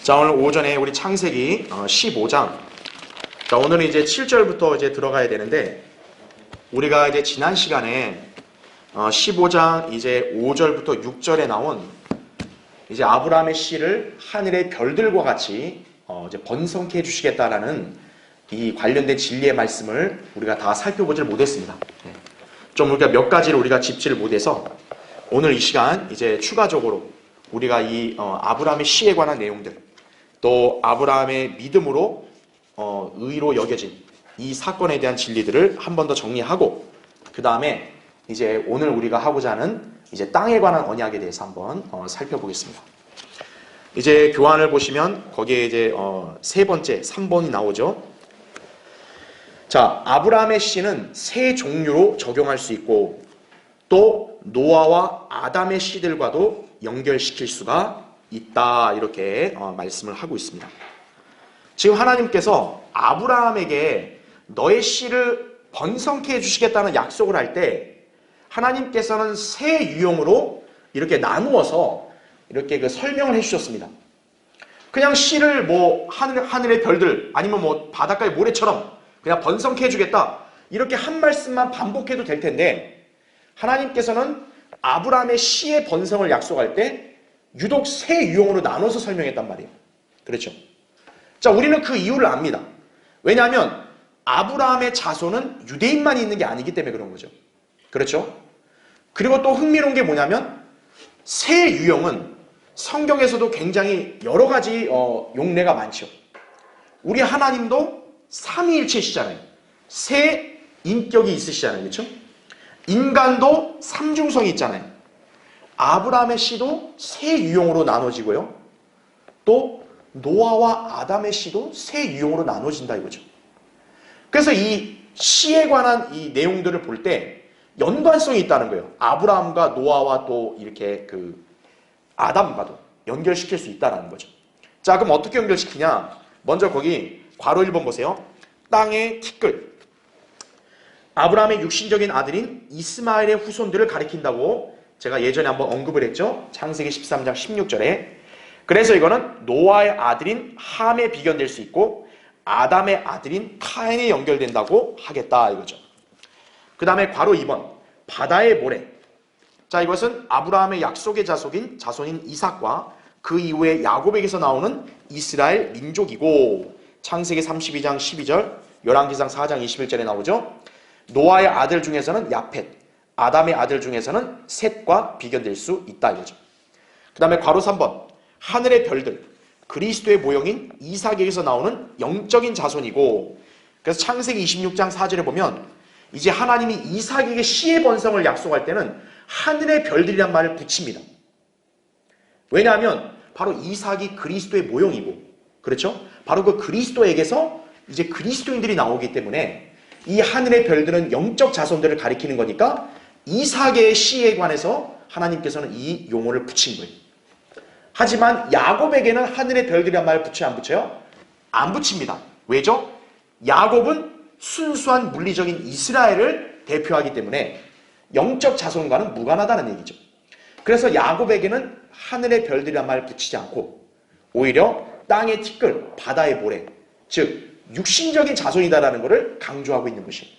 자, 오늘 오전에 우리 창세기 15장. 자, 오늘은 이제 7절부터 이제 들어가야 되는데, 우리가 이제 지난 시간에 15장 이제 5절부터 6절에 나온 이제 아브라함의 씨를 하늘의 별들과 같이 이제 번성케 해주시겠다라는 이 관련된 진리의 말씀을 우리가 다 살펴보질 못했습니다. 좀 우리가 몇 가지를 우리가 짚지를 못해서 오늘 이 시간 이제 추가적으로 우리가 이 아브라함의 씨에 관한 내용들, 또 아브라함의 믿음으로 의로 여겨진 이 사건에 대한 진리들을 한 번 더 정리하고, 그 다음에 이제 오늘 우리가 하고자 하는 이제 땅에 관한 언약에 대해서 한번 살펴보겠습니다. 이제 교환을 보시면 거기에 이제 세 번째 3번이 나오죠. 자, 아브라함의 씨는 세 종류로 적용할 수 있고, 또 노아와 아담의 씨들과도 연결시킬 수가 있다, 이렇게 말씀을 하고 있습니다. 지금 하나님께서 아브라함에게 너의 씨를 번성케 해주시겠다는 약속을 할 때, 하나님께서는 세 유형으로 이렇게 나누어서 이렇게 그 설명을 해주셨습니다. 그냥 씨를 뭐 하늘의 별들 아니면 뭐 바닷가의 모래처럼 그냥 번성케 해주겠다, 이렇게 한 말씀만 반복해도 될 텐데, 하나님께서는 아브라함의 씨의 번성을 약속할 때 유독 세 유형으로 나눠서 설명했단 말이에요. 그렇죠? 자, 우리는 그 이유를 압니다. 왜냐하면 아브라함의 자손은 유대인만 있는 게 아니기 때문에 그런 거죠. 그렇죠? 그리고 또 흥미로운 게 뭐냐면, 세 유형은 성경에서도 굉장히 여러 가지 용례가 많죠. 우리 하나님도 삼위일체시잖아요. 세 인격이 있으시잖아요. 그렇죠? 인간도 삼중성이 있잖아요. 아브라함의 씨도 세 유형으로 나눠지고요. 또 노아와 아담의 씨도 세 유형으로 나눠진다 이거죠. 그래서 이 씨에 관한 이 내용들을 볼 때 연관성이 있다는 거예요. 아브라함과 노아와 또 이렇게 그 아담과도 연결시킬 수 있다는 거죠. 자, 그럼 어떻게 연결시키냐? 먼저 거기 괄호 1번 보세요. 땅의 티끌. 아브라함의 육신적인 아들인 이스마엘의 후손들을 가리킨다고 제가 예전에 한번 언급을 했죠. 창세기 13장 16절에. 그래서 이거는 노아의 아들인 함에 비견될 수 있고, 아담의 아들인 카인에 연결된다고 하겠다 이거죠. 그 다음에 괄호 2번 바다의 모래. 자, 이것은 아브라함의 약속의 자손인 이삭과 그 이후에 야곱에게서 나오는 이스라엘 민족이고, 창세기 32장 12절, 열왕기상 4장 21절에 나오죠. 노아의 아들 중에서는 야펫, 아담의 아들 중에서는 셋과 비견될 수 있다 이거죠. 그 다음에 괄호 3번 하늘의 별들, 그리스도의 모형인 이삭에게서 나오는 영적인 자손이고, 그래서 창세기 26장 4절에 보면 이제 하나님이 이삭에게 씨의 번성을 약속할 때는 하늘의 별들이란 말을 붙입니다. 왜냐하면 바로 이삭이 그리스도의 모형이고, 그렇죠? 바로 그 그리스도에게서 이제 그리스도인들이 나오기 때문에 이 하늘의 별들은 영적 자손들을 가리키는 거니까 이삭의 씨에 관해서 하나님께서는 이 용어를 붙인 거예요. 하지만 야곱에게는 하늘의 별들이란 말을 붙여요, 안 붙여요? 안 붙입니다. 왜죠? 야곱은 순수한 물리적인 이스라엘을 대표하기 때문에 영적 자손과는 무관하다는 얘기죠. 그래서 야곱에게는 하늘의 별들이란 말을 붙이지 않고 오히려 땅의 티끌, 바다의 모래, 즉 육신적인 자손이다라는 것을 강조하고 있는 것이에요.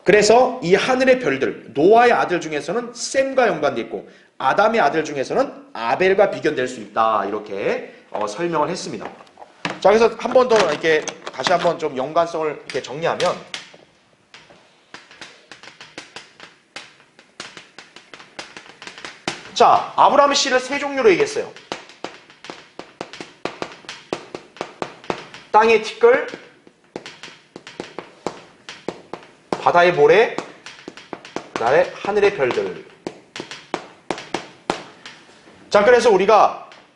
그래서 이 하늘의 별들, 노아의 아들 중에서는 셈과 연관되어 있고, 아담의 아들 중에서는 아벨과 비견될 수 있다, 이렇게 설명을 했습니다. 자, 그래서 한 번 더 이렇게 다시 한번 좀 연관성을 이렇게 정리하면, 자, 아브라함의 씨를 세 종류로 얘기했어요. 땅의 티끌, 바다의 모래, 그다음에 하늘의 별들. 자, 그래서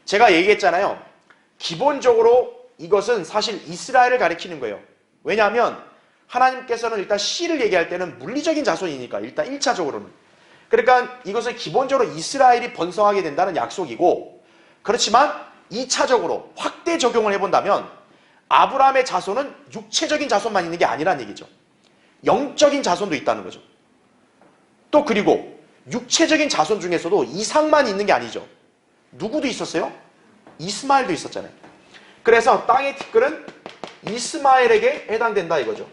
제가 얘기했잖아요. 기본적으로 이것은 사실 이스라엘을 가리키는 거예요. 왜냐하면 하나님께서는 일단 씨를 얘기할 때는 물리적인 자손이니까 일단 1차적으로는. 그러니까 이것은 기본적으로 이스라엘이 번성하게 된다는 약속이고, 그렇지만 2차적으로 확대 적용을 해본다면 아브라함의 자손은 육체적인 자손만 있는 게 아니란 얘기죠. 영적인 자손도 있다는 거죠. 또 그리고 육체적인 자손 중에서도 이삭만 있는 게 아니죠. 누구도 있었어요? 이스마엘도 있었잖아요. 그래서 땅의 티끌은 이스마엘에게 해당된다 이거죠.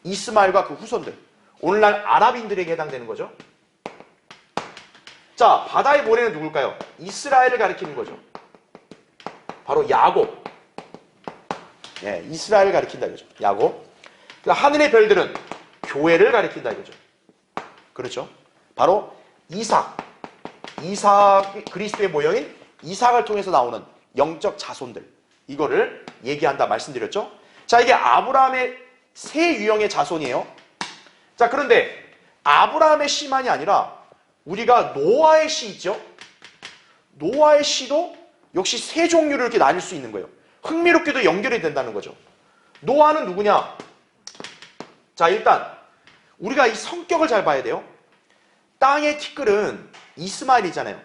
이스마엘과 그 후손들. 오늘날 아랍인들에게 해당되는 거죠. 자, 바다의 모래는 누굴까요? 이스라엘을 가리키는 거죠. 바로 야곱. 예, 이스라엘을 가리킨다 이거죠. 야곱. 하늘의 별들은 교회를 가리킨다 이거죠. 그렇죠. 바로 이삭, 그리스도의 모형인 이삭을 통해서 나오는 영적 자손들, 이거를 얘기한다 말씀드렸죠. 자, 이게 아브라함의 세 유형의 자손이에요. 자, 그런데 아브라함의 씨만이 아니라 우리가 노아의 씨 있죠. 노아의 씨도 역시 세 종류를 이렇게 나눌 수 있는 거예요. 흥미롭게도 연결이 된다는 거죠. 노아는 누구냐? 자, 일단 우리가 이 성격을 잘 봐야 돼요. 땅의 티끌은 이스마엘이잖아요.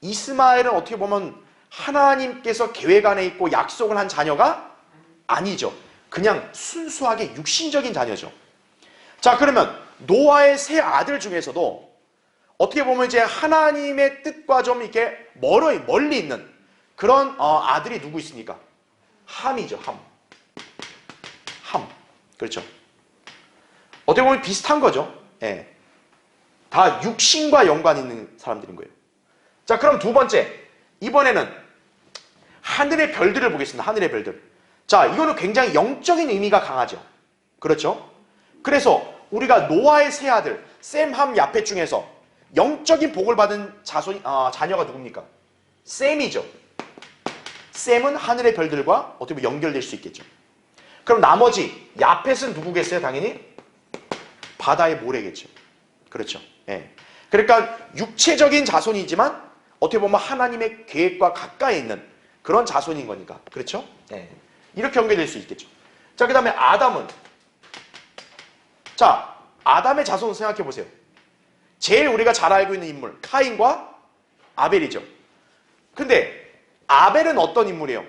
이스마엘은 어떻게 보면 하나님께서 계획 안에 있고 약속을 한 자녀가 아니죠. 그냥 순수하게 육신적인 자녀죠. 자, 그러면 노아의 세 아들 중에서도 어떻게 보면 이제 하나님의 뜻과 좀 이렇게 멀리 있는 그런 아들이 누구 있습니까? 함이죠. 함. 그렇죠. 어떻게 보면 비슷한 거죠. 예. 다 육신과 연관 있는 사람들인 거예요. 자, 그럼 두 번째. 이번에는 하늘의 별들을 보겠습니다. 하늘의 별들. 자, 이거는 굉장히 영적인 의미가 강하죠. 그렇죠? 그래서 우리가 노아의 세 아들, 셈, 함, 야펫 중에서 영적인 복을 받은 자녀가 누굽니까? 셈이죠. 셈은 하늘의 별들과 어떻게 보면 연결될 수 있겠죠. 그럼 나머지 야펫은 누구겠어요? 당연히 바다의 모래겠죠. 그렇죠. 예. 그러니까 육체적인 자손이지만 어떻게 보면 하나님의 계획과 가까이 있는 그런 자손인 거니까. 그렇죠? 예. 이렇게 연결될 수 있겠죠. 자, 그 다음에 아담은, 자, 아담의 자손을 생각해 보세요. 제일 우리가 잘 알고 있는 인물, 카인과 아벨이죠. 근데 아벨은 어떤 인물이에요?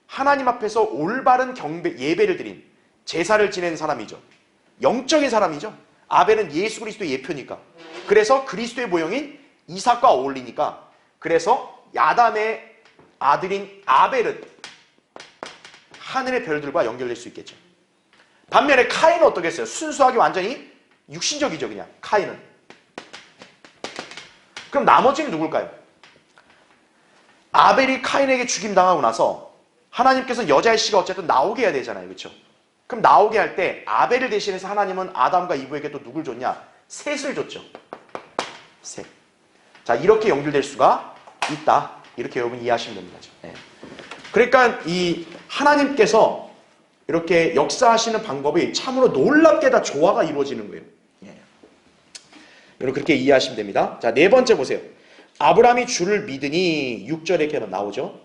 하나님 앞에서 올바른 예배를 드린, 제사를 지낸 사람이죠. 영적인 사람이죠. 아벨은 예수 그리스도의 예표니까. 그래서 그리스도의 모형인 이삭과 어울리니까. 그래서 아담의 아들인 아벨은 하늘의 별들과 연결될 수 있겠죠. 반면에 카인은 어떻겠어요? 순수하게 완전히 육신적이죠. 그냥 카인은. 그럼 나머지는 누굴까요? 아벨이 카인에게 죽임당하고 나서 하나님께서 여자의 씨가 어쨌든 나오게 해야 되잖아요. 그렇죠? 그럼 나오게 할 때 아벨을 대신해서 하나님은 아담과 이브에게 또 누굴 줬냐? 셋을 줬죠. 셋. 자, 이렇게 연결될 수가 있다. 이렇게 여러분 이해하시면 됩니다. 네. 그러니까 이 하나님께서 이렇게 역사하시는 방법이 참으로 놀랍게 다 조화가 이루어지는 거예요. 예. 여러분 그렇게 이해하시면 됩니다. 자, 네 번째 보세요. 아브라함이 주를 믿으니 6절에 이렇게 나오죠.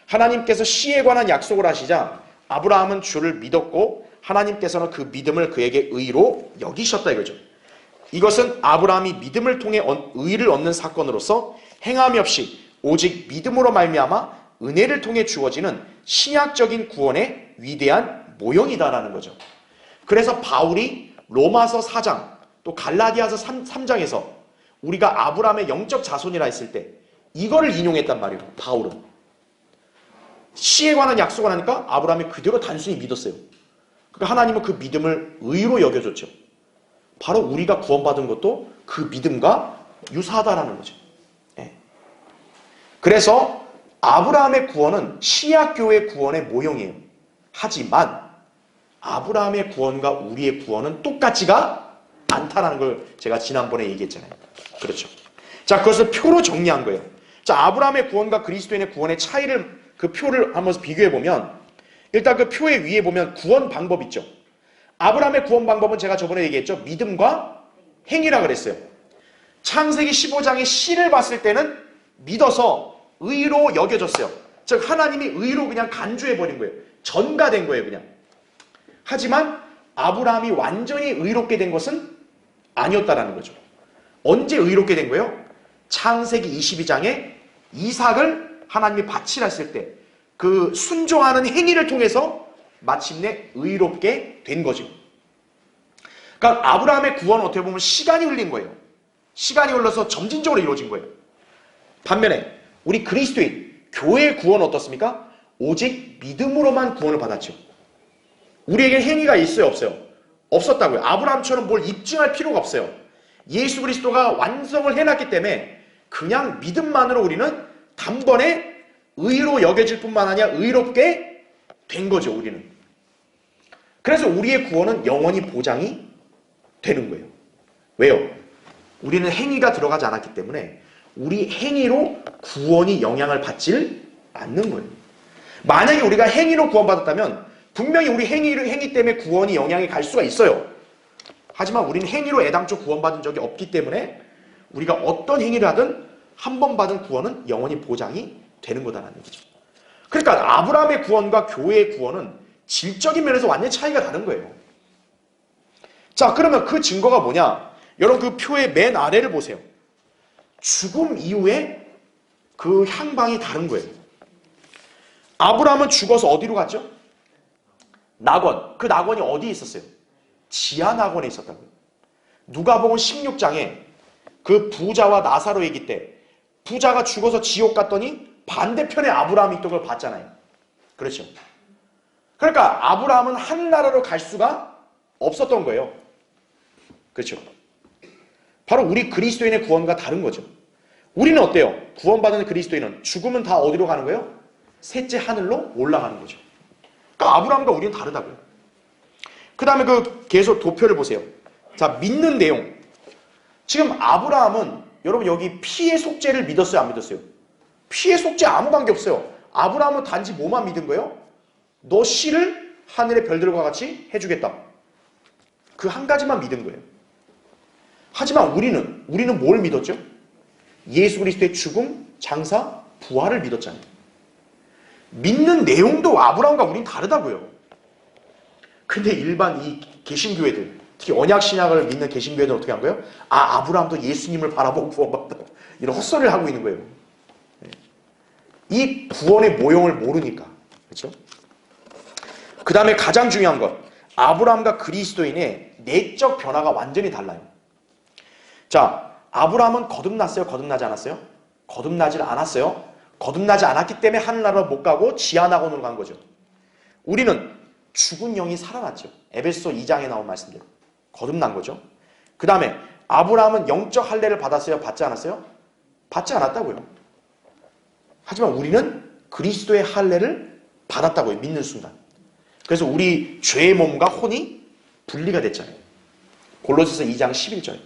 하나님께서 씨에 관한 약속을 하시자 아브라함은 주를 믿었고 하나님께서는 그 믿음을 그에게 의로 여기셨다 이거죠. 이것은 아브라함이 믿음을 통해 의를 얻는 사건으로서 행함이 없이 오직 믿음으로 말미암아 은혜를 통해 주어지는 신약적인 구원의 위대한 모형이다라는 거죠. 그래서 바울이 로마서 4장 또 갈라디아서 3장에서 우리가 아브라함의 영적 자손이라 했을 때 이거를 인용했단 말이에요. 바울은. 씨에 관한 약속을 하니까 아브라함이 그대로 단순히 믿었어요. 그러니까 하나님은 그 믿음을 의로 여겨줬죠. 바로 우리가 구원받은 것도 그 믿음과 유사하다라는 거죠. 예. 그래서 아브라함의 구원은 시약교회 구원의 모형이에요. 하지만 아브라함의 구원과 우리의 구원은 똑같지가 않다라는 걸 제가 지난번에 얘기했잖아요. 그렇죠. 자, 그것을 표로 정리한 거예요. 자, 아브라함의 구원과 그리스도인의 구원의 차이를 그 표를 한번 비교해 보면 일단 그 표의 위에 보면 구원 방법 있죠. 아브라함의 구원 방법은 제가 저번에 얘기했죠. 믿음과 행위라 그랬어요. 창세기 15장의 씨를 봤을 때는 믿어서 의로 여겨졌어요. 즉 하나님이 의로 그냥 간주해버린 거예요. 전가된 거예요. 그냥. 하지만 아브라함이 완전히 의롭게 된 것은 아니었다라는 거죠. 언제 의롭게 된 거예요? 창세기 22장에 이삭을 하나님이 바치라 했을 때 그 순종하는 행위를 통해서 마침내 의롭게 된 거죠. 그러니까 아브라함의 구원은 어떻게 보면 시간이 흘린 거예요. 시간이 흘러서 점진적으로 이루어진 거예요. 반면에 우리 그리스도인, 교회의 구원은 어떻습니까? 오직 믿음으로만 구원을 받았죠. 우리에게 행위가 있어요, 없어요? 없었다고요. 아브라함처럼 뭘 입증할 필요가 없어요. 예수 그리스도가 완성을 해놨기 때문에 그냥 믿음만으로 우리는 단번에 의로 여겨질 뿐만 아니라 의롭게 된 거죠, 우리는. 그래서 우리의 구원은 영원히 보장이 되는 거예요. 왜요? 우리는 행위가 들어가지 않았기 때문에 우리 행위로 구원이 영향을 받질 않는 거예요. 만약에 우리가 행위로 구원받았다면 분명히 우리 행위 때문에 구원이 영향이 갈 수가 있어요. 하지만 우리는 행위로 애당초 구원받은 적이 없기 때문에 우리가 어떤 행위를 하든 한 번 받은 구원은 영원히 보장이 되는 거다라는 얘기죠. 그러니까 아브라함의 구원과 교회의 구원은 질적인 면에서 완전히 차이가 다른 거예요. 자, 그러면 그 증거가 뭐냐? 여러분 그 표의 맨 아래를 보세요. 죽음 이후에 그 향방이 다른 거예요. 아브라함은 죽어서 어디로 갔죠? 낙원. 그 낙원이 어디에 있었어요? 지하 낙원에 있었다고요. 누가복음 16장에 그 부자와 나사로 얘기 때 부자가 죽어서 지옥 갔더니 반대편에 아브라함이 있던 걸 봤잖아요. 그렇죠. 그러니까 아브라함은 하늘나라로 갈 수가 없었던 거예요. 그렇죠. 바로 우리 그리스도인의 구원과 다른 거죠. 우리는 어때요? 구원받은 그리스도인은 죽으면 다 어디로 가는 거예요? 셋째 하늘로 올라가는 거죠. 그러니까 아브라함과 우리는 다르다고요. 그 다음에 그 계속 도표를 보세요. 자, 믿는 내용. 지금 아브라함은 여러분 여기 피의 속죄를 믿었어요? 안 믿었어요? 피의 속죄 아무 관계 없어요. 아브라함은 단지 뭐만 믿은 거예요? 너 씨를 하늘의 별들과 같이 해주겠다. 그 한 가지만 믿은 거예요. 하지만 우리는 뭘 믿었죠? 예수 그리스도의 죽음, 장사, 부활을 믿었잖아요. 믿는 내용도 아브라함과 우린 다르다고요. 근데 일반 이 개신교회들, 특히 언약신약을 믿는 개신교회들은 어떻게 한 거예요? 아, 아브라함도 예수님을 바라보고 구원받다. 이런 헛소리를 하고 있는 거예요. 이 구원의 모형을 모르니까. 그렇죠? 그 다음에 가장 중요한 것. 아브라함과 그리스도인의 내적 변화가 완전히 달라요. 자, 아브라함은 거듭났어요? 거듭나지 않았어요? 거듭나질 않았어요. 거듭나지 않았기 때문에 하늘나라로 못 가고 지하낙원으로 간 거죠. 우리는 죽은 영이 살아났죠. 에베소 2장에 나온 말씀대로. 거듭난 거죠. 그 다음에 아브라함은 영적 할례를 받았어요? 받지 않았어요? 받지 않았다고요. 하지만 우리는 그리스도의 할례를 받았다고요. 믿는 순간. 그래서 우리 죄의 몸과 혼이 분리가 됐잖아요. 골로새서 2장 11절.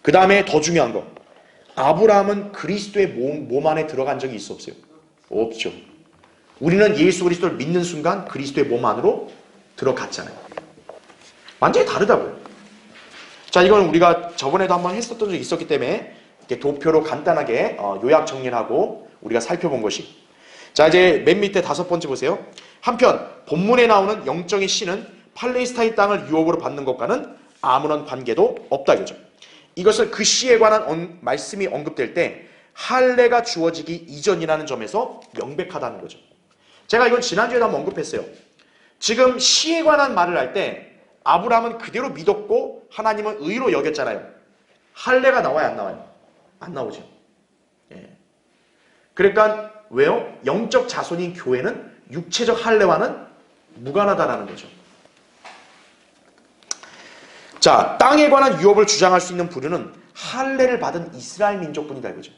그 다음에 더 중요한 거. 아브라함은 그리스도의 몸 안에 들어간 적이 있어 없어요? 없죠. 우리는 예수 그리스도를 믿는 순간 그리스도의 몸 안으로 들어갔잖아요. 완전히 다르다고요. 자, 이건 우리가 저번에도 한번 했었던 적이 있었기 때문에 이렇게 도표로 간단하게 요약 정리를 하고 우리가 살펴본 것이. 자, 이제 맨 밑에 5번째 보세요. 한편 본문에 나오는 영적인 씨는 팔레스타인 땅을 유업으로 받는 것과는 아무런 관계도 없다 이거죠. 이것은 그 씨에 관한 말씀이 언급될 때 할례가 주어지기 이전이라는 점에서 명백하다는 거죠. 제가 이건 지난주에도 한번 언급했어요. 지금 씨에 관한 말을 할 때 아브라함은 그대로 믿었고 하나님은 의로 여겼잖아요. 할례가 나와요, 안 나와요? 안 나오죠. 예. 그러니까 왜요? 영적 자손인 교회는 육체적 할례와는 무관하다라는 거죠. 자, 땅에 관한 유업을 주장할 수 있는 부류는 할례를 받은 이스라엘 민족뿐이다 이거죠.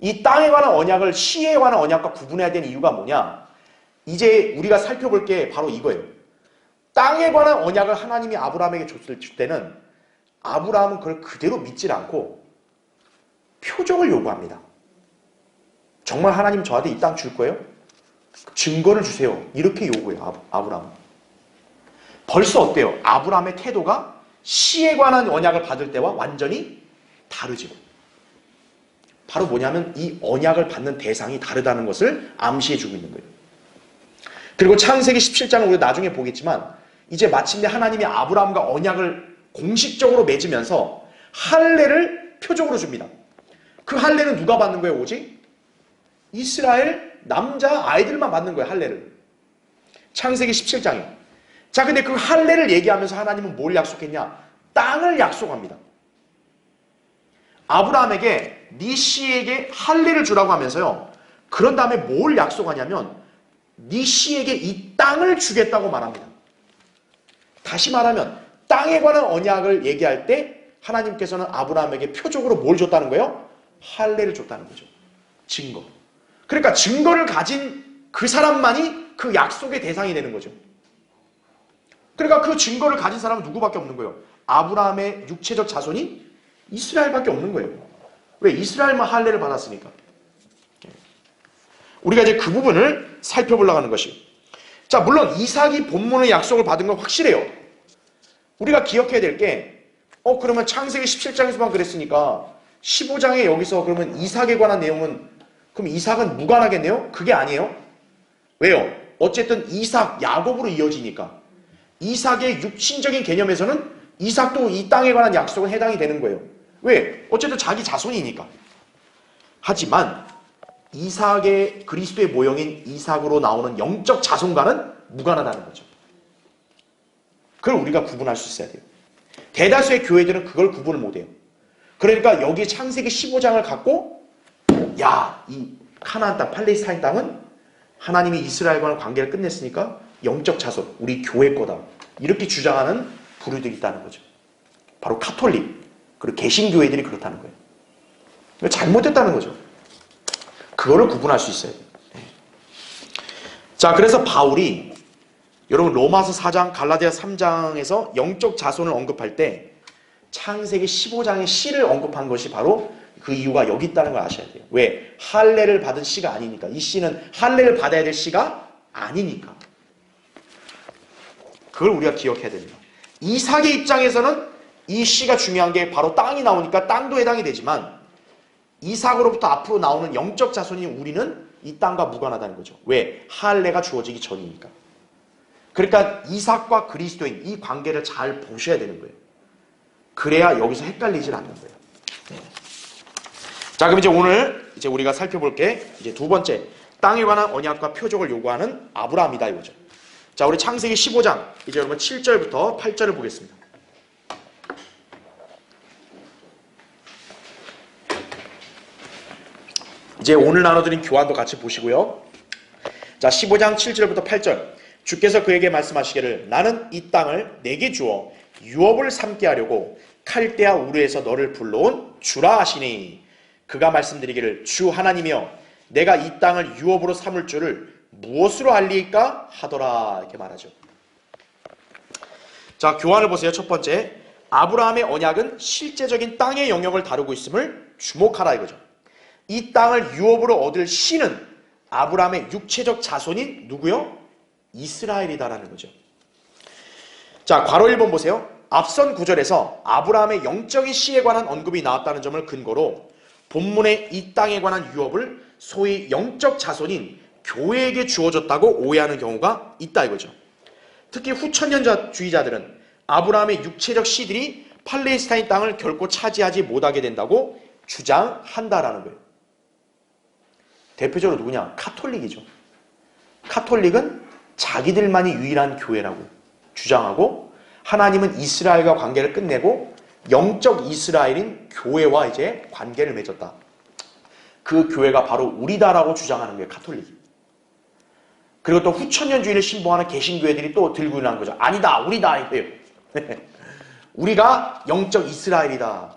이 땅에 관한 언약을 씨에 관한 언약과 구분해야 되는 이유가 뭐냐? 이제 우리가 살펴볼 게 바로 이거예요. 땅에 관한 언약을 하나님이 아브라함에게 줬을 때는 아브라함은 그걸 그대로 믿질 않고 표적을 요구합니다. 정말 하나님 저한테 이 땅 줄 거예요? 증거를 주세요. 이렇게 요구해요. 아브라함은. 벌써 어때요? 아브라함의 태도가 씨에 관한 언약을 받을 때와 완전히 다르죠. 바로 뭐냐면 이 언약을 받는 대상이 다르다는 것을 암시해주고 있는 거예요. 그리고 창세기 17장을 우리가 나중에 보겠지만 이제 마침내 하나님이 아브라함과 언약을 공식적으로 맺으면서 할례를 표적으로 줍니다. 그 할례는 누가 받는 거예요? 오직 이스라엘 남자 아이들만 받는 거예요. 할례를. 창세기 17장에. 자, 근데 그 할례를 얘기하면서 하나님은 뭘 약속했냐? 땅을 약속합니다. 아브라함에게 네 씨에게 할례를 주라고 하면서요. 그런 다음에 뭘 약속하냐면 네 씨에게 이 땅을 주겠다고 말합니다. 다시 말하면 땅에 관한 언약을 얘기할 때 하나님께서는 아브라함에게 표적으로 뭘 줬다는 거예요? 할례를 줬다는 거죠. 증거. 그러니까 증거를 가진 그 사람만이 그 약속의 대상이 되는 거죠. 그러니까 그 증거를 가진 사람은 누구밖에 없는 거예요? 아브라함의 육체적 자손이 이스라엘밖에 없는 거예요. 왜? 이스라엘만 할례를 받았으니까. 우리가 이제 그 부분을 살펴보려고 하는 것이, 자, 물론 이삭이 본문의 약속을 받은 건 확실해요. 우리가 기억해야 될 게, 그러면 창세기 17장에서만 그랬으니까 15장에 여기서 그러면 이삭에 관한 내용은, 그럼 이삭은 무관하겠네요? 그게 아니에요. 왜요? 어쨌든 이삭, 야곱으로 이어지니까. 이삭의 육신적인 개념에서는 이삭도 이 땅에 관한 약속은 해당이 되는 거예요. 왜? 어쨌든 자기 자손이니까. 하지만 이삭의 그리스도의 모형인 이삭으로 나오는 영적 자손과는 무관하다는 거죠. 그걸 우리가 구분할 수 있어야 돼요. 대다수의 교회들은 그걸 구분을 못해요. 그러니까 여기 창세기 15장을 갖고 이 카나안 땅, 팔레스타인 땅은 하나님이 이스라엘과의 관계를 끝냈으니까 영적 자손, 우리 교회 거다, 이렇게 주장하는 부류들이 있다는 거죠. 바로 카톨릭, 그리고 개신교회들이 그렇다는 거예요. 잘못됐다는 거죠. 그거를 구분할 수 있어요. 자, 그래서 바울이 여러분 로마서 4장, 갈라디아 3장에서 영적 자손을 언급할 때 창세기 15장의 씨를 언급한 것이 바로 그 이유가 여기 있다는 걸 아셔야 돼요. 왜? 할례를 받은 씨가 아니니까. 이 씨는 할례를 받아야 될 씨가 아니니까. 그걸 우리가 기억해야 됩니다. 이삭의 입장에서는 이 씨가 중요한 게 바로 땅이 나오니까 땅도 해당이 되지만 이삭으로부터 앞으로 나오는 영적 자손인 우리는 이 땅과 무관하다는 거죠. 왜? 할례가 주어지기 전이니까. 그러니까 이삭과 그리스도인 이 관계를 잘 보셔야 되는 거예요. 그래야 여기서 헷갈리질 않는 거예요. 네. 자, 그럼 이제 오늘 우리가 살펴볼 게 이제 두 번째, 땅에 관한 언약과 표적을 요구하는 아브라함이다 이거죠. 자, 우리 창세기 15장 이제 여러분 7절부터 8절을 보겠습니다. 이제 오늘 나눠드린 교환도 같이 보시고요. 자, 15장 7절부터 8절. 주께서 그에게 말씀하시기를 나는 이 땅을 내게 주어 유업을 삼게 하려고 칼데아 우르에서 너를 불러온 주라 하시니, 그가 말씀드리기를 주 하나님이여 내가 이 땅을 유업으로 삼을 줄을 무엇으로 알리일까 하더라, 이렇게 말하죠. 자, 교환을 보세요. 첫 번째, 아브라함의 언약은 실제적인 땅의 영역을 다루고 있음을 주목하라 이거죠. 이 땅을 유업으로 얻을 씨는 아브라함의 육체적 자손인 누구요? 이스라엘이다라는 거죠. 자, 괄호 1번 보세요. 앞선 구절에서 아브라함의 영적인 씨에 관한 언급이 나왔다는 점을 근거로 본문의 이 땅에 관한 유업을 소위 영적 자손인 교회에게 주어졌다고 오해하는 경우가 있다 이거죠. 특히 후천년주의자들은 아브라함의 육체적 씨들이 팔레스타인 땅을 결코 차지하지 못하게 된다고 주장한다라는 거예요. 대표적으로 누구냐? 카톨릭이죠. 카톨릭은 자기들만이 유일한 교회라고 주장하고 하나님은 이스라엘과 관계를 끝내고 영적 이스라엘인 교회와 이제 관계를 맺었다. 그 교회가 바로 우리다라고 주장하는 거예요, 카톨릭이. 그리고 또 후천년주의를 신봉하는 개신교회들이 또 들고 일어나는 거죠. 아니다, 우리다 이거예요. 우리가 영적 이스라엘이다.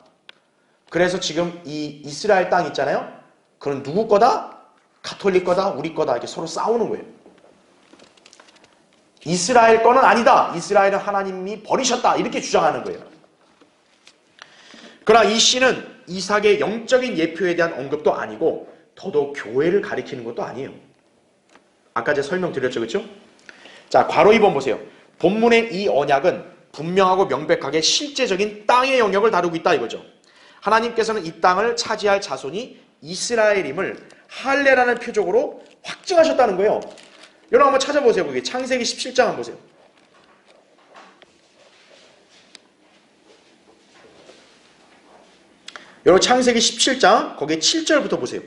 그래서 지금 이 이스라엘 땅 있잖아요. 그건 누구 거다? 카톨릭 거다, 우리 거다, 이렇게 서로 싸우는 거예요. 이스라엘 거는 아니다. 이스라엘은 하나님이 버리셨다. 이렇게 주장하는 거예요. 그러나 이 씨는 이삭의 영적인 예표에 대한 언급도 아니고 더더욱 교회를 가리키는 것도 아니에요. 아까 제가 설명드렸죠, 그렇죠? 자, 괄호 2번 보세요. 본문의 이 언약은 분명하고 명백하게 실제적인 땅의 영역을 다루고 있다 이거죠. 하나님께서는 이 땅을 차지할 자손이 이스라엘임을 할례라는 표적으로 확증하셨다는 거예요. 여러분 한번 찾아보세요. 거기 창세기 17장 한번 보세요. 여러분 창세기 17장 거기 7절부터 보세요.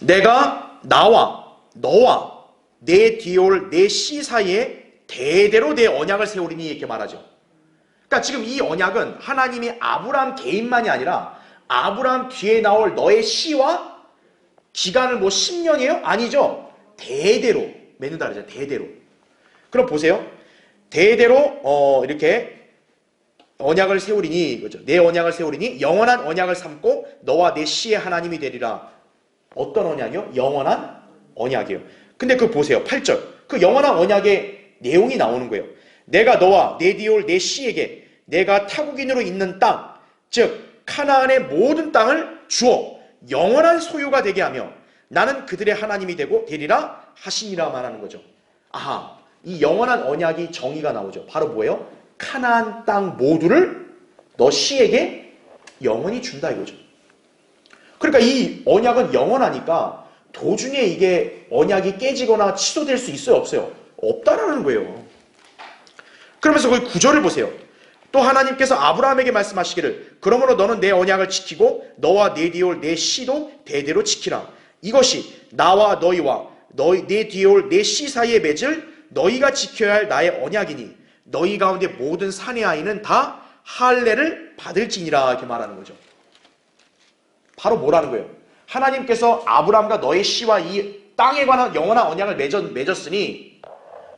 내가 나와 너와 내 뒤에 올 내 씨 사이에 대대로 내 언약을 세우리니 이렇게 말하죠. 그러니까 지금 이 언약은 하나님이 아브라함 개인만이 아니라 아브라함 뒤에 나올 너의 씨와 기간을 뭐 10년이에요? 아니죠. 대대로 맺는다 그러죠. 대대로. 그럼 보세요. 대대로 이렇게 언약을 세우리니, 그죠? 내 언약을 세우리니 영원한 언약을 삼고 너와 내 씨의 하나님이 되리라. 어떤 언약이요? 영원한 언약이에요. 근데 그거 보세요. 8절. 그 영원한 언약의 내용이 나오는 거예요. 내가 너와 내 뒤에 올 내 씨에게 내가 타국인으로 있는 땅, 즉 카나안의 모든 땅을 주어 영원한 소유가 되게 하며 나는 그들의 하나님이 되고 되리라 하시니라 말하는 거죠. 아하, 이 영원한 언약이 정의가 나오죠. 바로 뭐예요? 카나안 땅 모두를 너 씨에게 영원히 준다 이거죠. 그러니까 이 언약은 영원하니까 도중에 이게 언약이 깨지거나 취소될 수 있어요? 없어요? 없다라는 거예요. 그러면서 거기 구절을 보세요. 또 하나님께서 아브라함에게 말씀하시기를 그러므로 너는 내 언약을 지키고 너와 내 뒤에 올 내 씨도 대대로 지키라. 이것이 나와 너희와 내 뒤에 올 내 씨 사이에 맺을 너희가 지켜야 할 나의 언약이니 너희 가운데 모든 사내 아이는 다 할례를 받을지니라 이렇게 말하는 거죠. 바로 뭐라는 거예요? 하나님께서 아브라함과 너의 씨와 이 땅에 관한 영원한 언약을 맺었으니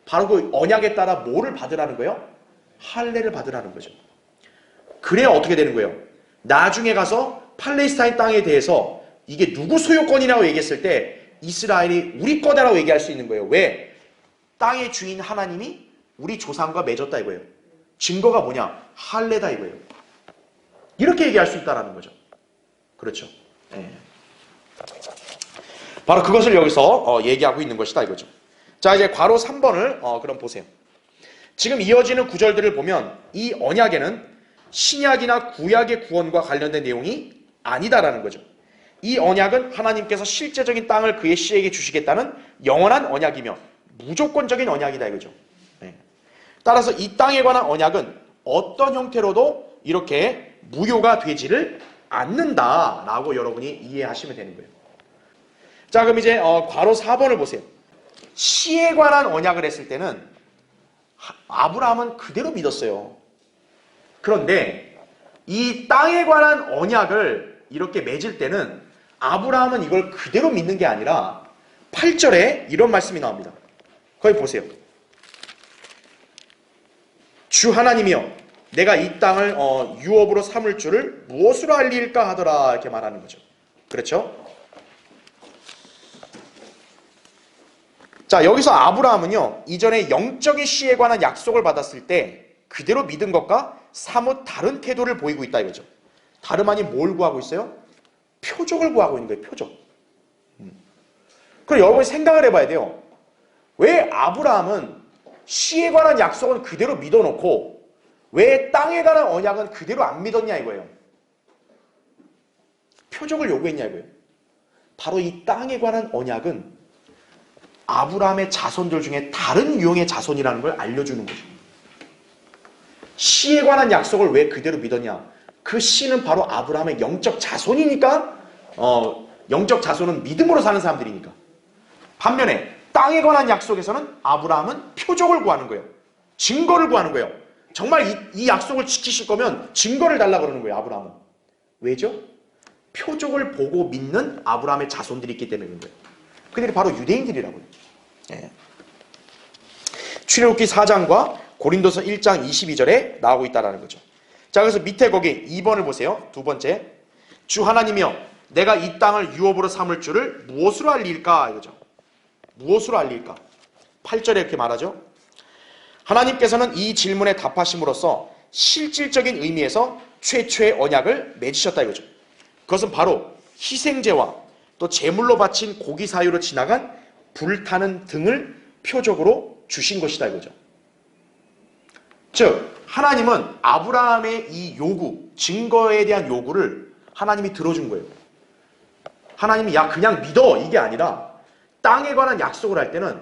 바로 그 언약에 따라 뭐를 받으라는 거예요? 할례를 받으라는 거죠. 그래야 어떻게 되는 거예요? 나중에 가서 팔레스타인 땅에 대해서 이게 누구 소유권이라고 얘기했을 때 이스라엘이 우리 거다라고 얘기할 수 있는 거예요. 왜? 땅의 주인 하나님이 우리 조상과 맺었다 이거예요. 증거가 뭐냐? 할례다 이거예요. 이렇게 얘기할 수 있다는 거죠. 그렇죠. 네. 바로 그것을 여기서 얘기하고 있는 것이다 이거죠. 자, 이제 괄호 3번을 그럼 보세요. 지금 이어지는 구절들을 보면 이 언약에는 신약이나 구약의 구원과 관련된 내용이 아니다라는 거죠. 이 언약은 하나님께서 실제적인 땅을 그의 씨에게 주시겠다는 영원한 언약이며 무조건적인 언약이다 이거죠. 네. 따라서 이 땅에 관한 언약은 어떤 형태로도 이렇게 무효가 되지를 않는다라고 여러분이 이해하시면 되는 거예요. 자, 그럼 이제 괄호 4번을 보세요. 씨에 관한 언약을 했을 때는 아브라함은 그대로 믿었어요. 그런데 이 땅에 관한 언약을 이렇게 맺을 때는 아브라함은 이걸 그대로 믿는 게 아니라 8절에 이런 말씀이 나옵니다. 거기 보세요. 주 하나님이여 내가 이 땅을 유업으로 삼을 줄을 무엇으로 알리일까 하더라 이렇게 말하는 거죠. 그렇죠? 자, 여기서 아브라함은요 이전에 영적인 씨에 관한 약속을 받았을 때 그대로 믿은 것과 사뭇 다른 태도를 보이고 있다 이거죠. 다름 아닌 뭘 구하고 있어요? 표적을 구하고 있는 거예요. 표적. 그럼 여러분이 생각을 해봐야 돼요. 왜 아브라함은 씨에 관한 약속은 그대로 믿어놓고 왜 땅에 관한 언약은 그대로 안 믿었냐 이거예요. 표적을 요구했냐 이거예요. 바로 이 땅에 관한 언약은 아브라함의 자손들 중에 다른 유형의 자손이라는 걸 알려주는 거죠. 씨에 관한 약속을 왜 그대로 믿었냐? 그 씨는 바로 아브라함의 영적 자손이니까 영적 자손은 믿음으로 사는 사람들이니까. 반면에 땅에 관한 약속에서는 아브라함은 표적을 구하는 거예요. 증거를 구하는 거예요. 정말 이 약속을 지키실 거면 증거를 달라고 그러는 거예요. 아브라함은. 왜죠? 표적을 보고 믿는 아브라함의 자손들이 있기 때문에 그런 거예요. 그들이 바로 유대인들이라고요. 예. 출애굽기 4장과 고린도서 1장 22절에 나오고 있다는 거죠. 자, 그래서 밑에 거기 2번을 보세요. 두 번째. 주 하나님이여 내가 이 땅을 유업으로 삼을 줄을 무엇으로 알릴까? 이거죠. 무엇으로 알릴까? 8절에 이렇게 말하죠. 하나님께서는 이 질문에 답하심으로써 실질적인 의미에서 최초의 언약을 맺으셨다 이거죠. 그것은 바로 희생제와 또 제물로 바친 고기 사유로 지나간 불타는 등을 표적으로 주신 것이다 이거죠. 즉 하나님은 아브라함의 이 요구, 증거에 대한 요구를 하나님이 들어준 거예요. 하나님이 야 그냥 믿어 이게 아니라 땅에 관한 약속을 할 때는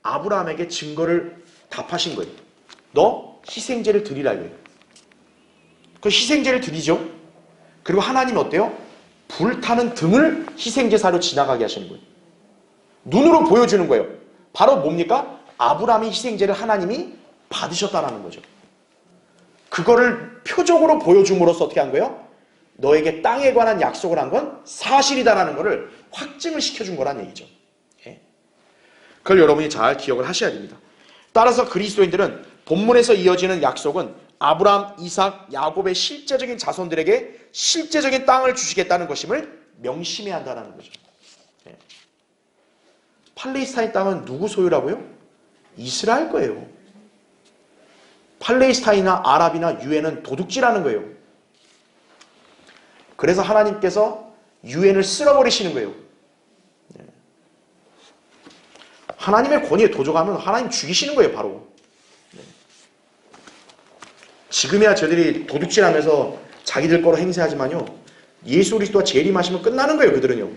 아브라함에게 증거를 답하신 거예요. 너 희생제를 드리라 이거예요. 그 희생제를 드리죠. 그리고 하나님은 어때요? 불타는 등을 희생제사로 지나가게 하시는 거예요. 눈으로 보여주는 거예요. 바로 뭡니까? 아브라함의 희생제를 하나님이 받으셨다라는 거죠. 그거를 표적으로 보여줌으로써 어떻게 한 거예요? 너에게 땅에 관한 약속을 한 건 사실이다라는 것을 확증을 시켜준 거란 얘기죠. 예. 그걸 여러분이 잘 기억을 하셔야 됩니다. 따라서 그리스도인들은 본문에서 이어지는 약속은 아브라함, 이삭, 야곱의 실제적인 자손들에게 실제적인 땅을 주시겠다는 것임을 명심해야 한다는 거죠. 예. 팔레스타인 땅은 누구 소유라고요? 이스라엘 거예요. 팔레스타인이나 아랍이나 유엔은 도둑질하는 거예요. 그래서 하나님께서 유엔을 쓸어버리시는 거예요. 하나님의 권위에 도적하면 하나님 죽이시는 거예요, 바로. 지금이야 저들이 도둑질하면서 자기들 거로 행세하지만요, 예수 그리스도가 재림하시면 끝나는 거예요, 그들은요.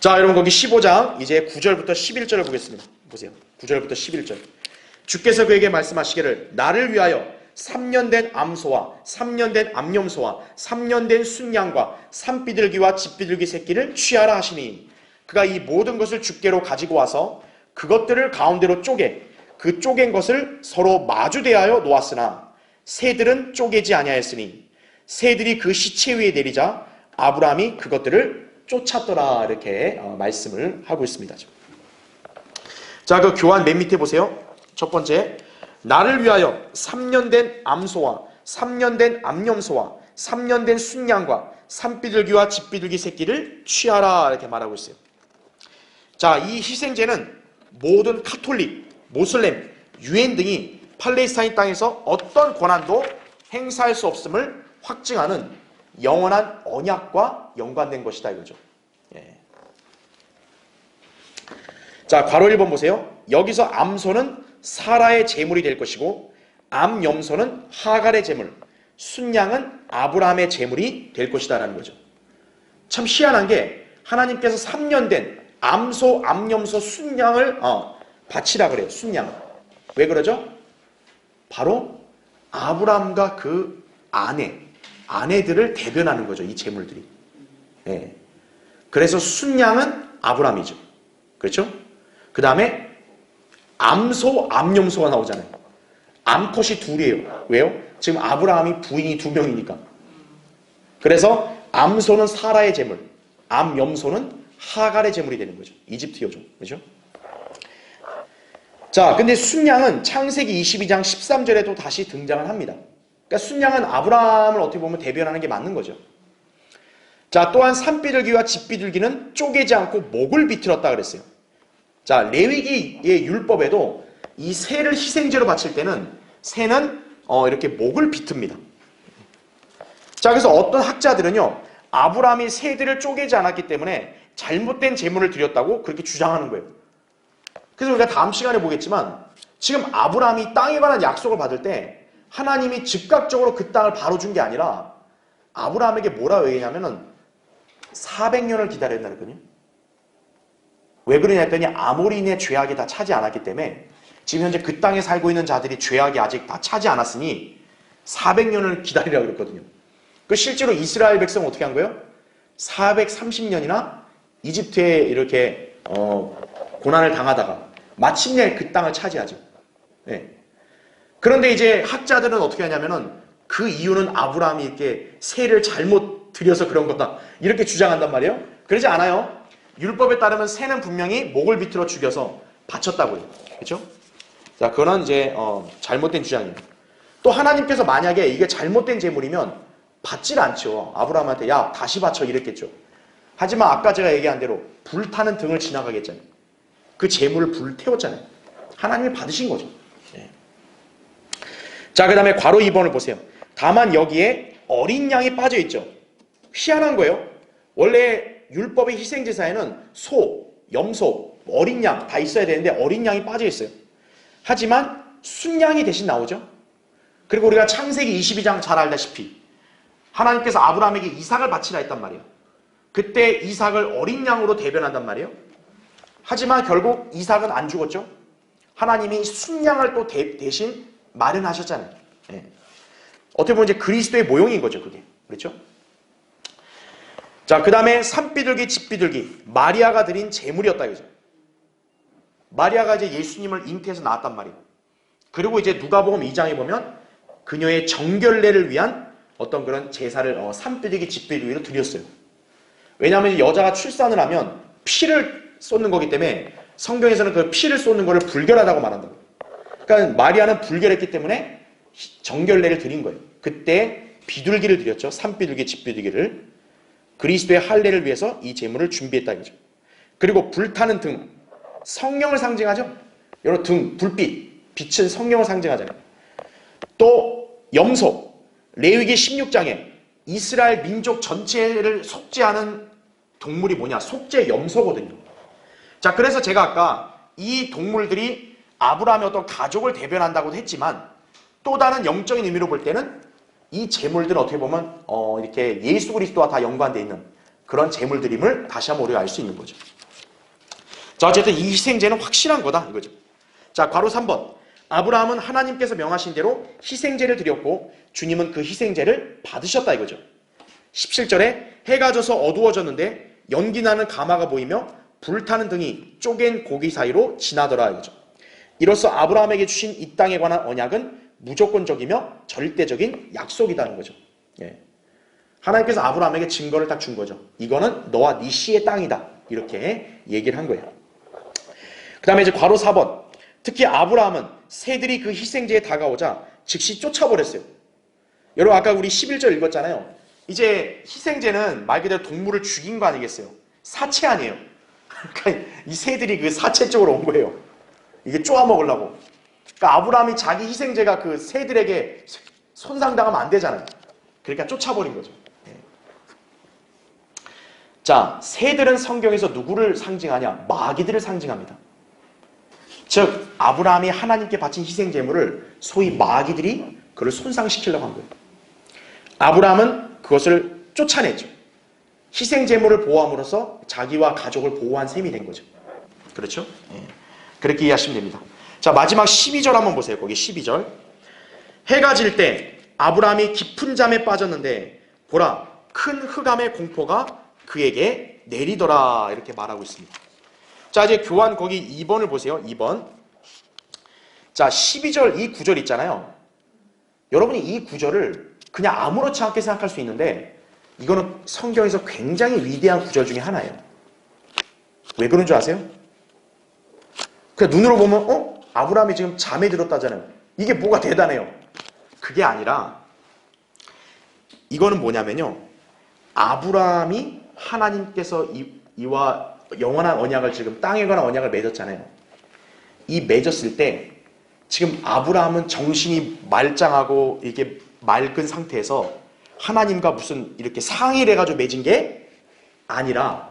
자, 여러분 거기 15장 이제 9절부터 11절을 보겠습니다. 보세요. 9절부터 11절. 주께서 그에게 말씀하시기를 나를 위하여 3년 된 암소와 3년 된 암염소와 3년 된 순양과 산비둘기와 집비둘기 새끼를 취하라 하시니 그가 이 모든 것을 주께로 가지고 와서 그것들을 가운데로 쪼개 그 쪼갠 것을 서로 마주 대하여 놓았으나 새들은 쪼개지 아니하였으니 새들이 그 시체 위에 내리자 아브라함이 그것들을 쫓았더라. 이렇게 말씀을 하고 있습니다. 자, 그 교환 맨 밑에 보세요. 첫 번째, 나를 위하여 3년 된 암소와 3년 된 암염소와 3년 된 순양과 산비둘기와 집비둘기 새끼를 취하라. 이렇게 말하고 있어요. 자, 이 희생제는 모든 카톨릭, 모슬렘, 유엔 등이 팔레스타인 땅에서 어떤 권한도 행사할 수 없음을 확증하는 영원한 언약과 연관된 것이다 이거죠. 예. 자, 괄호 1번 보세요. 여기서 암소는 사라의 제물이 될 것이고 암염소는 하갈의 제물, 순양은 아브라함의 제물이 될 것이다 라는 거죠. 참 희한한 게 하나님께서 3년 된 암소, 암염소, 순양을 바치라 그래요. 순양. 왜 그러죠? 바로 아브라함과 그 아내들을 대변하는 거죠. 이 제물들이. 예. 그래서 순양은 아브라함이죠. 그렇죠? 그 다음에 암소, 암염소가 나오잖아요. 암컷이 둘이에요. 왜요? 지금 아브라함이 부인이 2명이니까. 그래서 암소는 사라의 제물, 암염소는 하갈의 제물이 되는 거죠. 이집트 여종. 그렇죠? 자, 근데 순양은 창세기 22장 13절에도 다시 등장을 합니다. 그러니까 순양은 아브라함을 어떻게 보면 대변하는 게 맞는 거죠. 자, 또한 산비둘기와 집비둘기는 쪼개지 않고 목을 비틀었다 그랬어요. 자, 레위기의 율법에도 이 새를 희생제로 바칠 때는 새는 이렇게 목을 비틉니다. 자, 그래서 어떤 학자들은요, 아브라함이 새들을 쪼개지 않았기 때문에 잘못된 제물을 드렸다고 그렇게 주장하는 거예요. 그래서 우리가 다음 시간에 보겠지만 지금 아브라함이 땅에 관한 약속을 받을 때 하나님이 즉각적으로 그 땅을 바로 준 게 아니라 아브라함에게 뭐라고 얘기냐면은 400년을 기다려야 된다거든요. 왜 그러냐 했더니 아모리인의 죄악이 다 차지 않았기 때문에 지금 현재 그 땅에 살고 있는 자들이 죄악이 아직 다 차지 않았으니 400년을 기다리라고 그랬거든요. 그 실제로 이스라엘 백성은 어떻게 한 거예요? 430년이나 이집트에 이렇게 고난을 당하다가 마침내 그 땅을 차지하죠. 네. 그런데 이제 학자들은 어떻게 하냐면은 그 이유는 아브라함이 이렇게 새를 잘못 들여서 그런 거다 이렇게 주장한단 말이에요. 그러지 않아요. 율법에 따르면 새는 분명히 목을 비틀어 죽여서 바쳤다고요. 그렇죠? 자, 그거는 이제 잘못된 주장입니다. 또 하나님께서 만약에 이게 잘못된 제물이면 받질 않죠. 아브라함한테 야 다시 바쳐 이랬겠죠. 하지만 아까 제가 얘기한 대로 불타는 등을 지나가게 했잖아요. 그 제물을 불태웠잖아요. 하나님이 받으신 거죠. 네. 자, 그 다음에 괄호 2번을 보세요. 다만 여기에 어린 양이 빠져있죠. 희한한 거예요. 원래 율법의 희생제사에는 소, 염소, 어린 양 다 있어야 되는데 어린 양이 빠져있어요. 하지만 순양이 대신 나오죠. 그리고 우리가 창세기 22장 잘 알다시피 하나님께서 아브라함에게 이삭을 바치라 했단 말이에요. 그때 이삭을 어린 양으로 대변한단 말이에요. 하지만 결국 이삭은 안 죽었죠. 하나님이 순양을 또 대신 마련하셨잖아요. 네. 어떻게 보면 이제 그리스도의 모형인 거죠, 그게. 그렇죠? 자, 그 다음에 산비둘기, 집비둘기. 마리아가 드린 제물이었다, 이거죠. 마리아가 이제 예수님을 잉태해서 낳았단 말이에요. 그리고 이제 누가복음 2장에 보면 그녀의 정결례를 위한 어떤 그런 제사를 산비둘기, 집비둘기로 드렸어요. 왜냐하면 여자가 출산을 하면 피를 쏟는 거기 때문에 성경에서는 그 피를 쏟는 거를 불결하다고 말한다. 그러니까 마리아는 불결했기 때문에 정결례를 드린 거예요. 그때 비둘기를 드렸죠. 산비둘기, 집비둘기를. 그리스도의 할례를 위해서 이 제물을 준비했다 이거죠. 그리고 불타는 등, 성령을 상징하죠. 여러 등, 불빛, 빛은 성령을 상징하잖아요. 또 염소, 레위기 16장에 이스라엘 민족 전체를 속죄하는 동물이 뭐냐? 속죄 염소거든요. 자, 그래서 제가 아까 이 동물들이 아브라함의 어떤 가족을 대변한다고도 했지만 또 다른 영적인 의미로 볼 때는 이 제물들은 어떻게 보면 이렇게 예수 그리스도와 다 연관되어 있는 그런 제물들임을 다시 한번 우리가 알 수 있는 거죠. 자, 어쨌든 이 희생제는 확실한 거다 이거죠. 자, 괄호 3번. 아브라함은 하나님께서 명하신 대로 희생제를 드렸고 주님은 그 희생제를 받으셨다 이거죠. 17절에 해가 져서 어두워졌는데 연기 나는 가마가 보이며 불타는 등이 쪼갠 고기 사이로 지나더라 이거죠. 이로써 아브라함에게 주신 이 땅에 관한 언약은 무조건적이며 절대적인 약속이라는 거죠. 예. 하나님께서 아브라함에게 증거를 딱 준 거죠. 이거는 너와 네 씨의 땅이다. 이렇게 얘기를 한 거예요. 그 다음에 이제 괄호 4번. 특히 아브라함은 새들이 그 희생제에 다가오자 즉시 쫓아버렸어요. 여러분 아까 우리 11절 읽었잖아요. 이제 희생제는 말 그대로 동물을 죽인 거 아니겠어요? 사체 아니에요. 그러니까 이 새들이 그 사체 쪽으로 온 거예요. 이게 쪼아 먹으려고. 그러니까 아브라함이 자기 희생제가 그 새들에게 손상당하면 안 되잖아요. 그러니까 쫓아버린 거죠. 자, 새들은 성경에서 누구를 상징하냐? 마귀들을 상징합니다. 즉 아브라함이 하나님께 바친 희생제물을 소위 마귀들이 그를 손상시키려고 한 거예요. 아브라함은 그것을 쫓아냈죠. 희생제물을 보호함으로써 자기와 가족을 보호한 셈이 된 거죠. 그렇죠? 예. 그렇게 이해하시면 됩니다. 자, 마지막 12절 한번 보세요. 거기 12절. 해가 질 때 아브라함이 깊은 잠에 빠졌는데 보라 큰 흑암의 공포가 그에게 내리더라 이렇게 말하고 있습니다. 자, 이제 교환 거기 2번을 보세요. 2번. 자, 12절 이 구절 있잖아요. 여러분이 이 구절을 그냥 아무렇지 않게 생각할 수 있는데 이거는 성경에서 굉장히 위대한 구절 중에 하나예요. 왜 그런 줄 아세요? 그냥 눈으로 보면 아브라함이 지금 잠에 들었다잖아요. 이게 뭐가 대단해요. 그게 아니라 이거는 뭐냐면요. 아브라함이 하나님께서 이와 영원한 언약을 지금 땅에 관한 언약을 맺었잖아요. 이 맺었을 때 지금 아브라함은 정신이 말짱하고 이게 맑은 상태에서 하나님과 무슨 이렇게 상의를 해가지고 맺은 게 아니라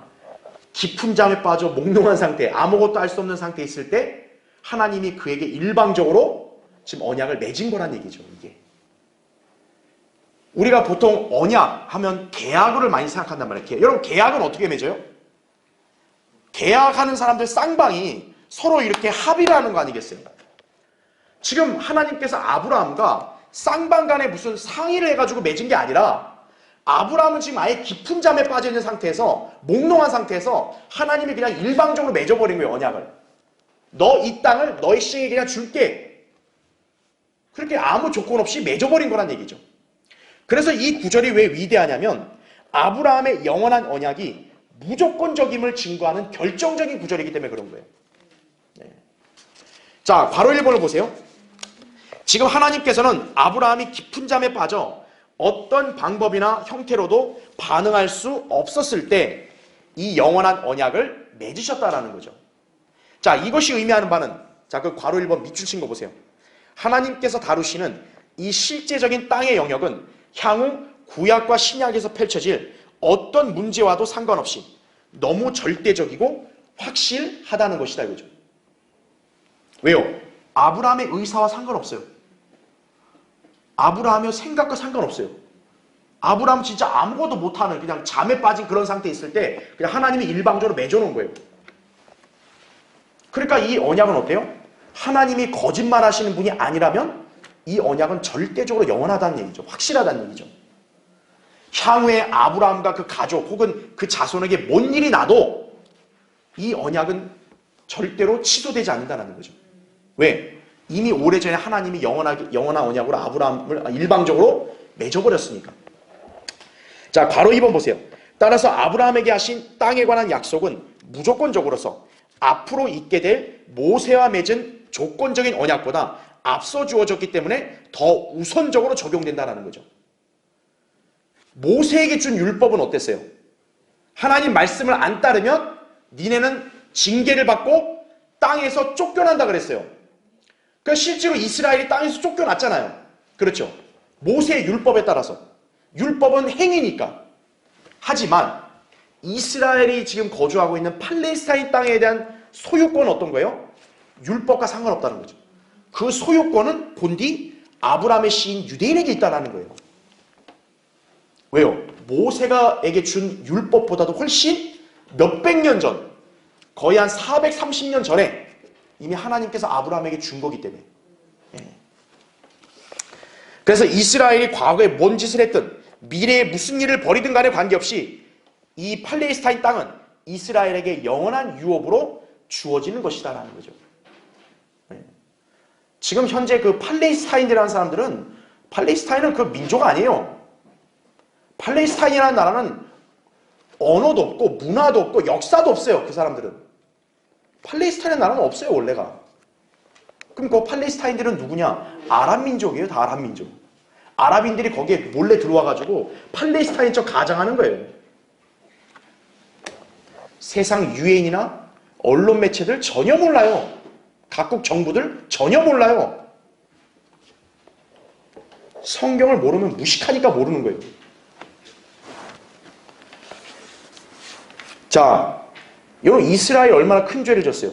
깊은 잠에 빠져 몽롱한 상태, 아무것도 할 수 없는 상태에 있을 때 하나님이 그에게 일방적으로 지금 언약을 맺은 거란 얘기죠. 이게 우리가 보통 언약 하면 계약을 많이 생각한단 말이에요. 여러분 계약은 어떻게 맺어요? 계약하는 사람들 쌍방이 서로 이렇게 합의를 하는 거 아니겠어요? 지금 하나님께서 아브라함과 쌍방 간에 무슨 상의를 해가지고 맺은 게 아니라 아브라함은 지금 아예 깊은 잠에 빠져있는 상태에서 몽롱한 상태에서 하나님이 그냥 일방적으로 맺어버린 거예요. 언약을. 너 이 땅을 너의 시행에 그냥 줄게. 그렇게 아무 조건 없이 맺어버린 거란 얘기죠. 그래서 이 구절이 왜 위대하냐면 아브라함의 영원한 언약이 무조건적임을 증거하는 결정적인 구절이기 때문에 그런 거예요. 네. 자, 괄호 1번을 보세요. 지금 하나님께서는 아브라함이 깊은 잠에 빠져 어떤 방법이나 형태로도 반응할 수 없었을 때 이 영원한 언약을 맺으셨다라는 거죠. 자, 이것이 의미하는 바는 자, 그 괄호 1번 밑줄 친 거 보세요. 하나님께서 다루시는 이 실제적인 땅의 영역은 향후 구약과 신약에서 펼쳐질 어떤 문제와도 상관없이 너무 절대적이고 확실하다는 것이다 이거죠. 왜요? 아브라함의 의사와 상관없어요. 아브라함의 생각과 상관없어요. 아브라함 진짜 아무것도 못하는 그냥 잠에 빠진 그런 상태에 있을 때 그냥 하나님이 일방적으로 맺어놓은 거예요. 그러니까 이 언약은 어때요? 하나님이 거짓말하시는 분이 아니라면 이 언약은 절대적으로 영원하다는 얘기죠. 확실하다는 얘기죠. 향후에 아브라함과 그 가족 혹은 그 자손에게 뭔 일이 나도 이 언약은 절대로 취소되지 않는다는 거죠. 왜? 이미 오래전에 하나님이 영원한 언약으로 아브라함을 일방적으로 맺어버렸으니까. 자, 괄호 2번 보세요. 따라서 아브라함에게 하신 땅에 관한 약속은 무조건적으로서 앞으로 있게 될 모세와 맺은 조건적인 언약보다 앞서 주어졌기 때문에 더 우선적으로 적용된다는 거죠. 모세에게 준 율법은 어땠어요? 하나님 말씀을 안 따르면 니네는 징계를 받고 땅에서 쫓겨난다 그랬어요. 그러니까 실제로 이스라엘이 땅에서 쫓겨났잖아요. 그렇죠? 모세의 율법에 따라서. 율법은 행위니까. 하지만 이스라엘이 지금 거주하고 있는 팔레스타인 땅에 대한 소유권은 어떤 거예요? 율법과 상관없다는 거죠. 그 소유권은 본디 아브라함의 씨인 유대인에게 있다는 거예요. 왜요? 모세가에게 준 율법보다도 훨씬 몇백 년 전, 거의 한 430년 전에 이미 하나님께서 아브라함에게 준 거기 때문에. 그래서 이스라엘이 과거에 뭔 짓을 했든 미래에 무슨 일을 벌이든 간에 관계없이 이 팔레스타인 땅은 이스라엘에게 영원한 유업으로 주어지는 것이다라는 거죠. 지금 현재 그 팔레스타인이라는 사람들은 팔레스타인은 그 민족 아니에요. 팔레스타인이라는 나라는 언어도 없고 문화도 없고 역사도 없어요. 그 사람들은. 팔레스타인이라는 나라는 없어요. 원래가. 그럼 그 팔레스타인들은 누구냐? 아랍 민족이에요. 다 아랍 민족. 아랍인들이 거기에 몰래 들어와가지고 팔레스타인 척 가장하는 거예요. 세상 유엔이나 언론 매체들 전혀 몰라요. 각국 정부들 전혀 몰라요. 성경을 모르면 무식하니까 모르는 거예요. 자, 여러분 이스라엘이 얼마나 큰 죄를 졌어요?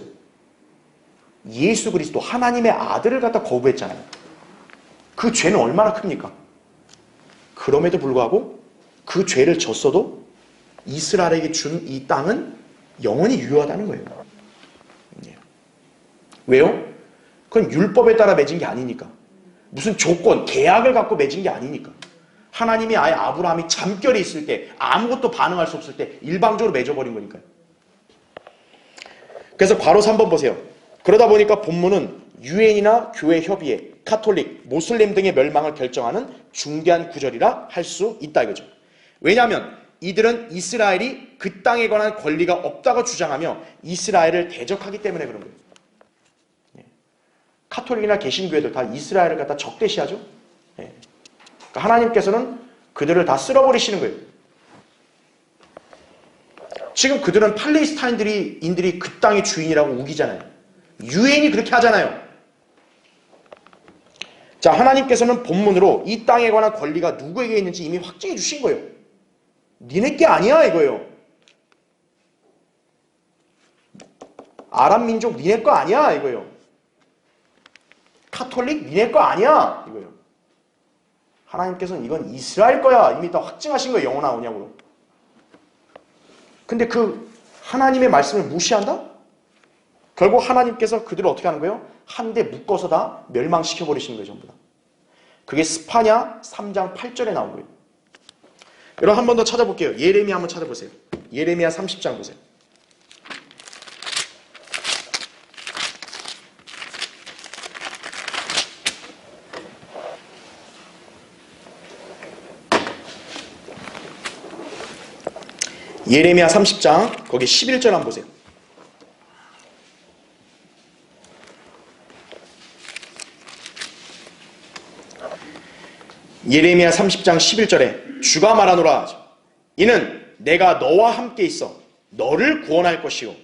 예수 그리스도 하나님의 아들을 갖다 거부했잖아요. 그 죄는 얼마나 큽니까? 그럼에도 불구하고 그 죄를 졌어도 이스라엘에게 준 이 땅은 영원히 유효하다는 거예요. 왜요? 그건 율법에 따라 맺은 게 아니니까. 무슨 조건, 계약을 갖고 맺은 게 아니니까. 하나님이 아예 아브라함이 잠결에 있을 때 아무것도 반응할 수 없을 때 일방적으로 맺어버린 거니까요. 그래서 괄호 3번 보세요. 그러다 보니까 본문은 유엔이나 교회 협의회, 카톨릭, 모슬림 등의 멸망을 결정하는 중대한 구절이라 할 수 있다 이거죠. 왜냐하면 이들은 이스라엘이 그 땅에 관한 권리가 없다고 주장하며 이스라엘을 대적하기 때문에 그런 거예요. 카톨릭이나 개신교회들 다 이스라엘을 갖다 적대시하죠. 그러니까 하나님께서는 그들을 다 쓸어버리시는 거예요. 지금 그들은 팔레스타인들이 그 땅의 주인이라고 우기잖아요. 유엔이 그렇게 하잖아요. 자, 하나님께서는 본문으로 이 땅에 관한 권리가 누구에게 있는지 이미 확증해 주신 거예요. 니네 게 아니야 이거예요. 아랍 민족 니네 거 아니야 이거예요. 카톨릭 니네 거 아니야 이거예요. 하나님께서는 이건 이스라엘 거야 이미 다 확증하신 거예요. 영원한 언약으로. 근데 그 하나님의 말씀을 무시한다? 결국 하나님께서 그들을 어떻게 하는 거예요? 한데 묶어서 다 멸망시켜버리시는 거예요. 전부 다. 그게 스파냐 3장 8절에 나온 거예요. 여러분 한 번 더 찾아볼게요. 예레미야 한번 찾아보세요. 예레미야 30장 보세요. 예레미야 30장 거기 11절 한번 보세요. 예레미야 30장 11절에 주가 말하노라. 이는 내가 너와 함께 있어 너를 구원할 것이요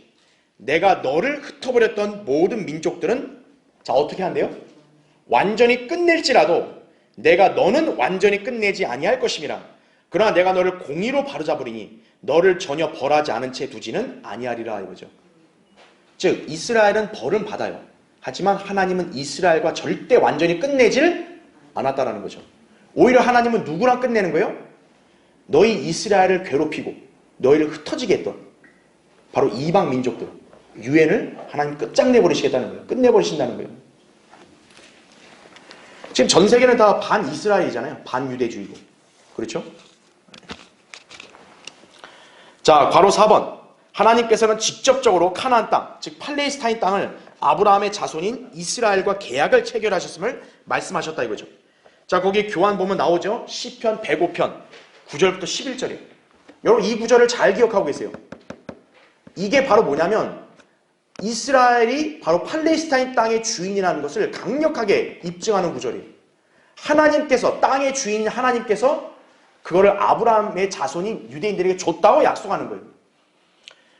내가 너를 흩어버렸던 모든 민족들은 자 어떻게 한대요? 완전히 끝낼지라도 내가 너는 완전히 끝내지 아니할 것임이라. 그러나 내가 너를 공의로 바로잡으리니 너를 전혀 벌하지 않은 채 두지는 아니하리라 이거죠. 즉 이스라엘은 벌은 받아요. 하지만 하나님은 이스라엘과 절대 완전히 끝내질 않았다라는 거죠. 오히려 하나님은 누구랑 끝내는 거예요? 너희 이스라엘을 괴롭히고 너희를 흩어지게 했던 바로 이방 민족들 유엔을 하나님 끝장내버리시겠다는 거예요. 끝내버리신다는 거예요. 지금 전 세계는 다 반 이스라엘이잖아요. 반 유대주의고. 그렇죠? 자, 괄호 4번. 하나님께서는 직접적으로 카나안 땅, 즉 팔레스타인 땅을 아브라함의 자손인 이스라엘과 계약을 체결하셨음을 말씀하셨다 이거죠. 자, 거기 교환 보면 나오죠. 시편 105편 9절부터 11절이에요. 여러분 이 구절을 잘 기억하고 계세요. 이게 바로 뭐냐면 이스라엘이 바로 팔레스타인 땅의 주인이라는 것을 강력하게 입증하는 구절이에요. 하나님께서, 땅의 주인인 하나님께서 그거를 아브라함의 자손인 유대인들에게 줬다고 약속하는 거예요.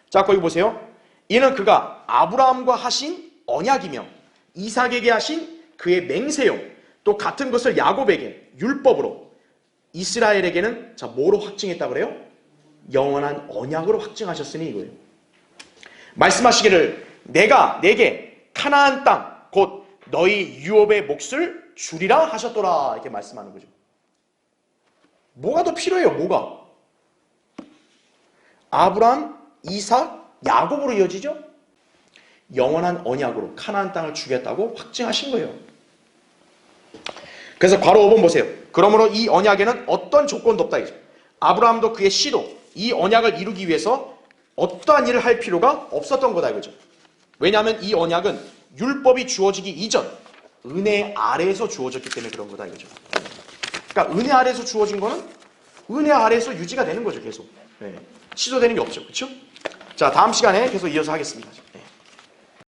자, 거기 보세요. 이는 그가 아브라함과 하신 언약이며 이삭에게 하신 그의 맹세요. 또 같은 것을 야곱에게 율법으로, 이스라엘에게는 자 뭐로 확증했다고 그래요? 영원한 언약으로 확증하셨으니 이거예요. 말씀하시기를 내가 내게 가나안 땅 곧 너희 유업의 몫을 주리라 하셨더라 이렇게 말씀하는 거죠. 뭐가 더 필요해요? 뭐가? 아브라함, 이삭, 야곱으로 이어지죠? 영원한 언약으로 가나안 땅을 주겠다고 확증하신 거예요. 그래서 괄호 5번 보세요. 그러므로 이 언약에는 어떤 조건도 없다 이죠. 아브라함도 그의 씨도 이 언약을 이루기 위해서 어떠한 일을 할 필요가 없었던 거다 이거죠. 왜냐하면 이 언약은 율법이 주어지기 이전 은혜 아래에서 주어졌기 때문에 그런 거다 이거죠. 그러니까 은혜 아래에서 주어진 거는 은혜 아래에서 유지가 되는 거죠. 계속. 네. 시도되는 게 없죠. 그렇죠? 자, 다음 시간에 계속 이어서 하겠습니다.